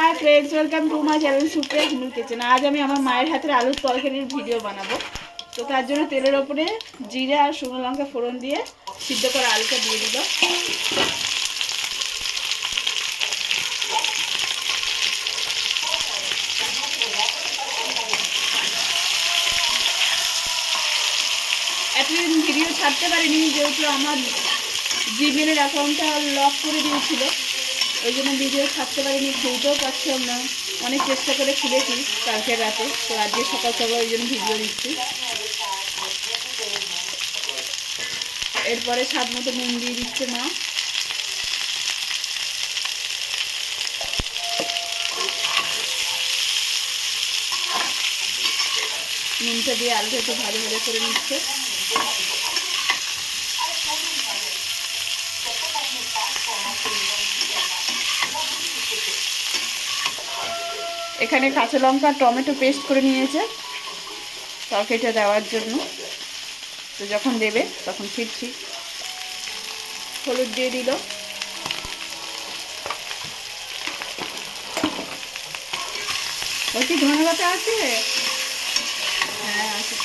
Hi friends, welcome to my channel Supriya Hindu kitchen. আজ আমি আমার মায়ের হাতের আলুর তরকারির ভিডিও বানাবো। তো তার জন্য তেলের ওপরে জিরে আর শুকনো লঙ্কা ফোড়ন দিয়ে সিদ্ধ করা আলুটা দিয়ে দিল। এতদিন ভিডিও ছাড়তে পারিনি, যেহেতু আমার জিমেলের অ্যাকাউন্টটা লক করে দিয়েছিল, ওই জন্য ভিডিও ছাড়তে পারিনি। খুলতেও পারছিলাম না, অনেক চেষ্টা করে খুলেছি কালকে রাতে। তো আজকে সকাল সকাল ওই জন্য ভিডিও দিচ্ছি। এরপরে স্বাদ মতো নুন দিয়ে দিচ্ছে মা। নুনটা দিয়ে আলুটা একটু ভালো ভালো করে নিচ্ছে। এখানে কাঁচা লঙ্কা টমেটো পেস্ট করে নিয়েছে তরকারিটা দেওয়ার জন্য। তো যখন দেবে তখন ফিরছি। হলুদ দিয়ে দিল। বলছি ধনে পাতা আছে? হ্যাঁ আছে।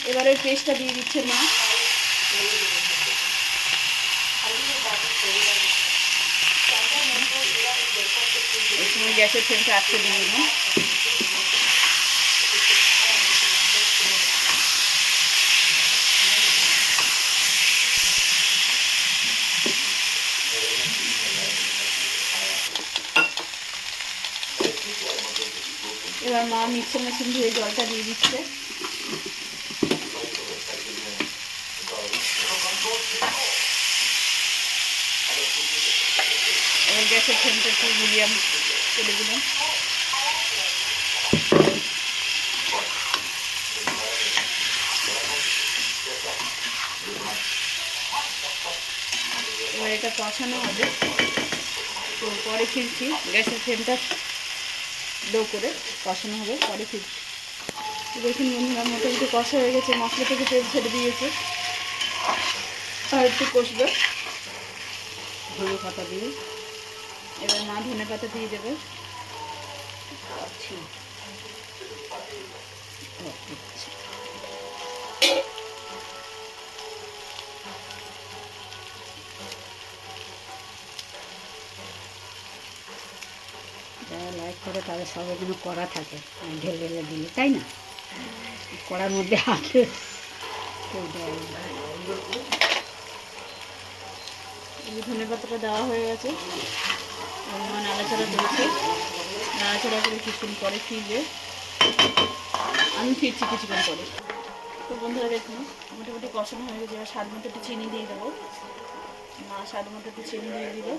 এবারে পেস্টটা দিয়ে দিচ্ছে মা। এই সময় গ্যাসের ফ্লেমটা আটকে দিয়ে দিল। এবার মা মিক্সার মেশিন ধুয়ে জলটা দিয়ে দিচ্ছে। এবার গ্যাসের ফ্লেমটা একটু মিডিয়াম করে দিলাম। এবার এটা কষানো হবে। তো পরে ফিরছি। গ্যাসের ফ্লেমটা লো করে কষানো হবে, পরে ফিরছি। দেখুন বন্ধুরা, মোটামুটি কষা হয়ে গেছে, মশলা থেকে তেল ছেড়ে দিয়েছে। আর একটু কষবে ধনে পাতা দিয়ে। এবার মা ধনে পাতা দিয়ে দেবে। যারা লাইক করে তাদের সবাই যেন কড়া থাকে, ঢেলে ঢেলে দিলে, তাই না? কড়ার মধ্যে হাতে ধনে পাতাটা দেওয়া হয়ে গেছে। মা নাড়াচাড়া করেছে। নাড়াচাড়া করে কিছুক্ষণ পরে ফিরবে। আমি ফিরছি কিছুক্ষণ পরে। তো বন্ধুরা দেখুন, মোটামুটি কষানো হয়ে গেছে। এবার স্বাদ মতো একটু চিনি দিয়ে দেবো। মা স্বাদ মতো একটু চিনি দিয়ে দিল।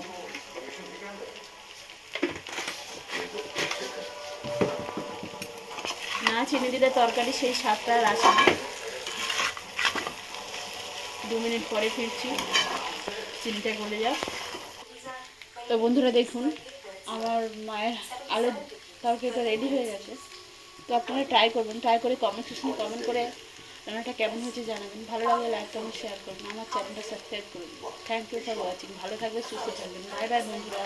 না চিনি দিলে তরকারি সেই স্বাদটা আর আসে না। 2 মিনিট পরে ফিরছি, চিনিটা গলে যাক। তো বন্ধুরা দেখুন, আমার মায়ের আলুর তরকারিটা রেডি হয়ে গেছে। তো আপনারা ট্রাই করবেন, ট্রাই করে কমেন্ট সেকশনে কমেন্ট করে রান্নাটা কেমন হয়েছে জানাবেন। ভালো লাগলে লাইক কমেন্ট শেয়ার করবেন, আমার চ্যানেলটা সাবস্ক্রাইব করবেন। Thank you for watching. ভালো থাকবে, সুস্থ থাকবেন। বাই বাই বন্ধুরা।